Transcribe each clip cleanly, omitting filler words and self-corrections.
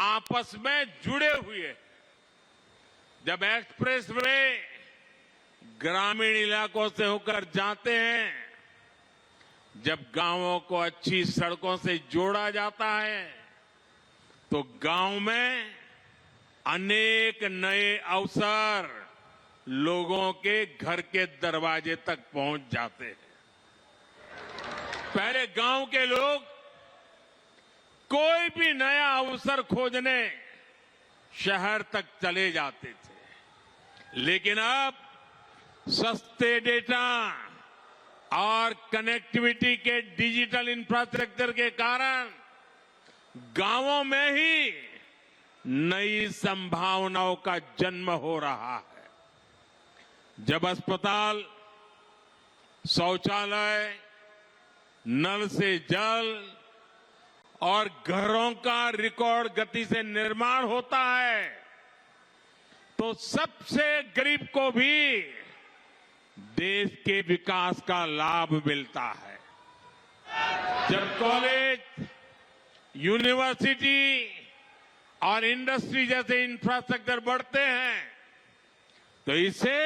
आपस में जुड़े हुए हैं। जब एक्सप्रेस वे ग्रामीण इलाकों से होकर जाते हैं, जब गांवों को अच्छी सड़कों से जोड़ा जाता है, तो गांव में अनेक नए अवसर लोगों के घर के दरवाजे तक पहुंच जाते हैं। पहले गांव के लोग कोई भी नया अवसर खोजने शहर तक चले जाते थे, लेकिन अब सस्ते डेटा और कनेक्टिविटी के डिजिटल इंफ्रास्ट्रक्चर के कारण गांवों में ही नई संभावनाओं का जन्म हो रहा है। जब अस्पताल, शौचालय, नल से जल और घरों का रिकॉर्ड गति से निर्माण होता है, तो सबसे गरीब को भी देश के विकास का लाभ मिलता है। जब कॉलेज, यूनिवर्सिटी और इंडस्ट्री जैसे इंफ्रास्ट्रक्चर बढ़ते हैं, तो इससे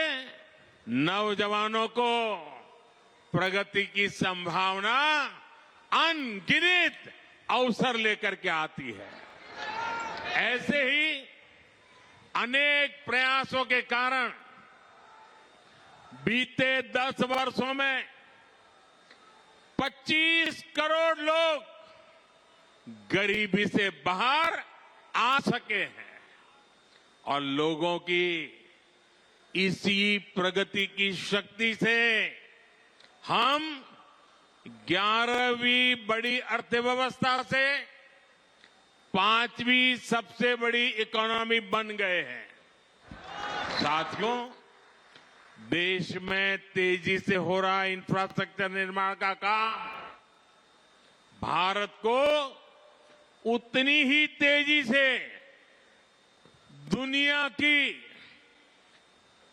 नौजवानों को प्रगति की संभावना अनगिनत अवसर लेकर के आती है। ऐसे ही अनेक प्रयासों के कारण बीते 10 वर्षों में 25 करोड़ लोग गरीबी से बाहर आ सके हैं और लोगों की इसी प्रगति की शक्ति से हम 11वीं बड़ी अर्थव्यवस्था से 5वीं सबसे बड़ी इकोनॉमी बन गए हैं। साथियों, देश में तेजी से हो रहा इंफ्रास्ट्रक्चर निर्माण का काम भारत को उतनी ही तेजी से दुनिया की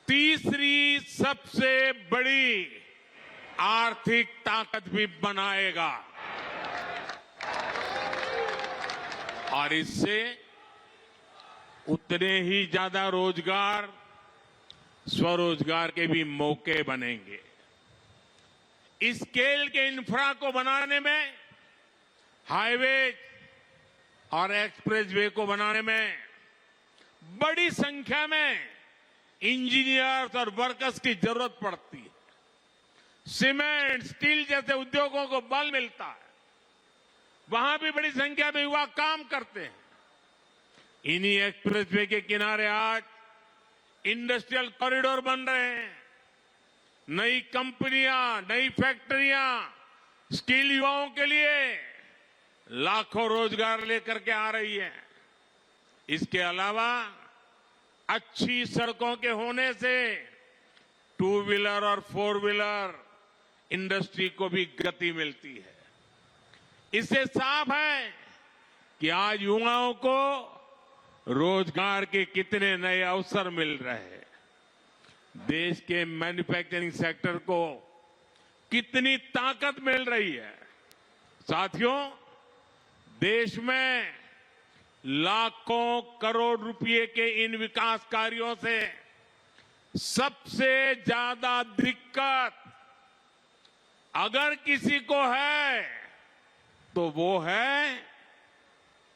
तीसरी सबसे बड़ी आर्थिक ताकत भी बनाएगा और इससे उतने ही ज्यादा रोजगार, स्वरोजगार के भी मौके बनेंगे। इस स्केल के इंफ्रा को बनाने में, हाईवे और एक्सप्रेसवे को बनाने में बड़ी संख्या में इंजीनियर्स और वर्कर्स की जरूरत पड़ती है। सीमेंट, स्टील जैसे उद्योगों को बल मिलता है, वहां भी बड़ी संख्या में युवा काम करते हैं। इन्हीं एक्सप्रेसवे के किनारे आज इंडस्ट्रियल कॉरिडोर बन रहे हैं। नई कंपनियां, नई फैक्ट्रियां स्किल युवाओं के लिए लाखों रोजगार लेकर के आ रही है। इसके अलावा अच्छी सड़कों के होने से 2 व्हीलर और 4 व्हीलर इंडस्ट्री को भी गति मिलती है। इससे साफ है कि आज युवाओं को रोजगार के कितने नए अवसर मिल रहे हैं। देश के मैन्युफैक्चरिंग सेक्टर को कितनी ताकत मिल रही है। साथियों, देश में लाखों करोड़ रुपए के इन विकास कार्यों से सबसे ज्यादा दिक्कत अगर किसी को है तो वो है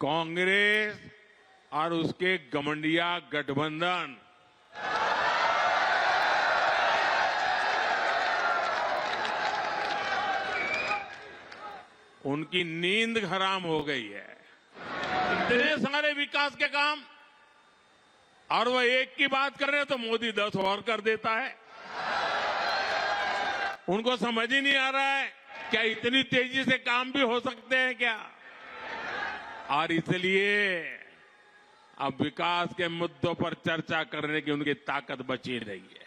कांग्रेस और उसके गठबंधन गठबंधन। उनकी नींद हराम हो गई है। इतने सारे विकास के काम और वो एक की बात कर रहे हैं तो मोदी 10 और कर देता है। उनको समझ ही नहीं आ रहा है क्या इतनी तेजी से काम भी हो सकते हैं क्या। और इसलिए अब विकास के मुद्दों पर चर्चा करने की उनकी ताकत बची रही है।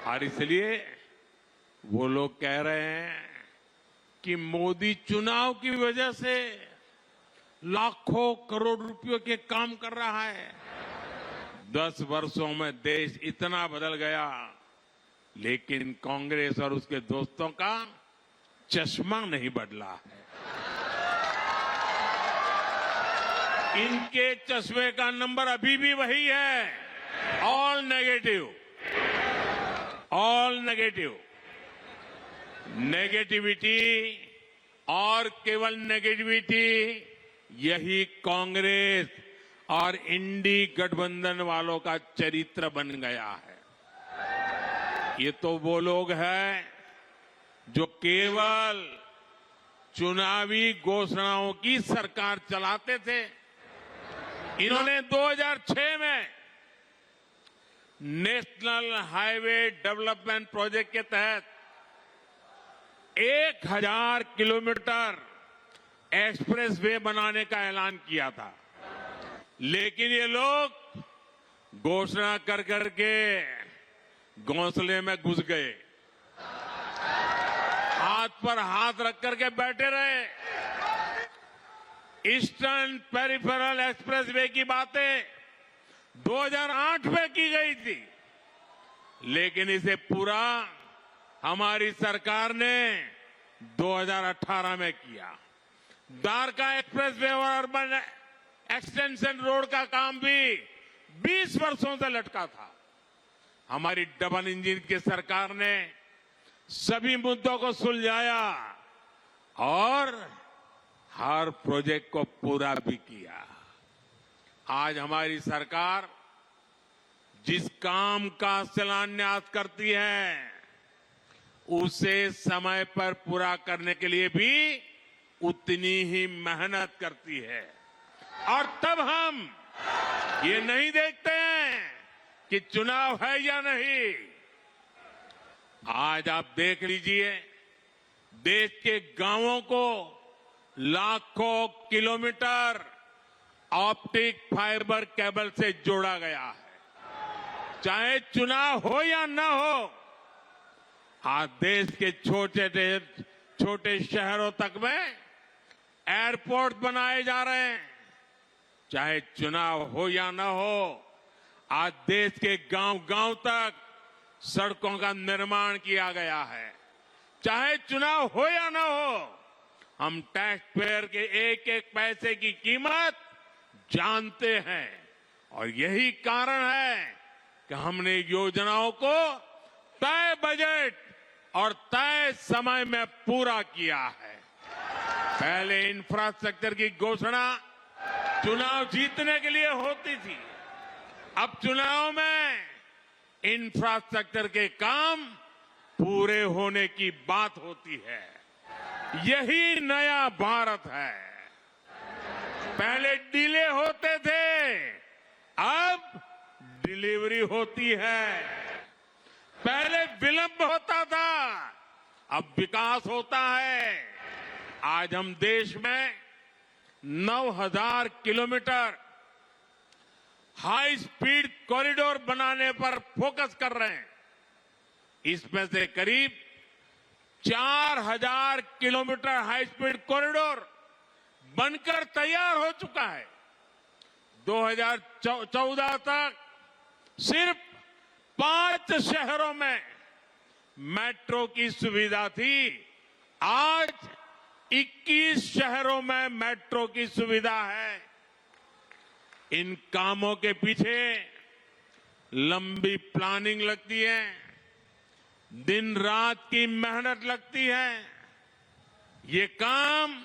और इसलिए वो लोग कह रहे हैं कि मोदी चुनाव की वजह से लाखों करोड़ रुपयों के काम कर रहा है। 10 वर्षों में देश इतना बदल गया, लेकिन कांग्रेस और उसके दोस्तों का चश्मा नहीं बदला है। इनके चश्मे का नंबर अभी भी वही है, all negative, all negative. Negativity और केवल नेगेटिविटी, यही कांग्रेस और इंडी गठबंधन वालों का चरित्र बन गया है। ये तो वो लोग हैं जो केवल चुनावी घोषणाओं की सरकार चलाते थे। इन्होंने 2006 में नेशनल हाईवे डेवलपमेंट प्रोजेक्ट के तहत 1000 किलोमीटर एक्सप्रेस वे बनाने का ऐलान किया था, लेकिन ये लोग घोषणा कर करके घोंसले में घुस गए, हाथ पर हाथ रख करके बैठे रहे। ईस्टर्न पेरिफेरल एक्सप्रेस वे की बातें 2008 में की गई थी, लेकिन इसे पूरा हमारी सरकार ने 2018 में किया। द्वारका एक्सप्रेस वे और अर्बन एक्सटेंशन रोड का काम भी 20 वर्षों से लटका था। हमारी डबल इंजन की सरकार ने सभी मुद्दों को सुलझाया और हर प्रोजेक्ट को पूरा भी किया। आज हमारी सरकार जिस काम का शिलान्यास करती है, उसे समय पर पूरा करने के लिए भी उतनी ही मेहनत करती है। और तब हम ये नहीं देखते हैं कि चुनाव है या नहीं। आज आप देख लीजिए, देश के गांवों को लाखों किलोमीटर ऑप्टिक फाइबर केबल से जोड़ा गया है। चाहे चुनाव हो या न हो, आज देश के छोटे शहरों तक में एयरपोर्ट बनाए जा रहे हैं। चाहे चुनाव हो या न हो, आज देश के गांव-गांव तक सड़कों का निर्माण किया गया है। चाहे चुनाव हो या न हो, हम टैक्स पेयर के एक एक पैसे की कीमत जानते हैं और यही कारण है कि हमने योजनाओं को तय बजट और तय समय में पूरा किया है। पहले इंफ्रास्ट्रक्चर की घोषणा चुनाव जीतने के लिए होती थी, अब चुनाव में इंफ्रास्ट्रक्चर के काम पूरे होने की बात होती है। यही नया भारत है। पहले डिले होते थे, अब डिलीवरी होती है। पहले विलंब होता था, अब विकास होता है। आज हम देश में 9000 किलोमीटर हाई स्पीड कॉरिडोर बनाने पर फोकस कर रहे हैं। इसमें से करीब 4000 किलोमीटर हाई स्पीड कॉरिडोर बनकर तैयार हो चुका है। 2014 तक सिर्फ 5 शहरों में मेट्रो की सुविधा थी, आज 21 शहरों में मेट्रो की सुविधा है। इन कामों के पीछे लंबी प्लानिंग लगती है, दिन रात की मेहनत लगती है। ये काम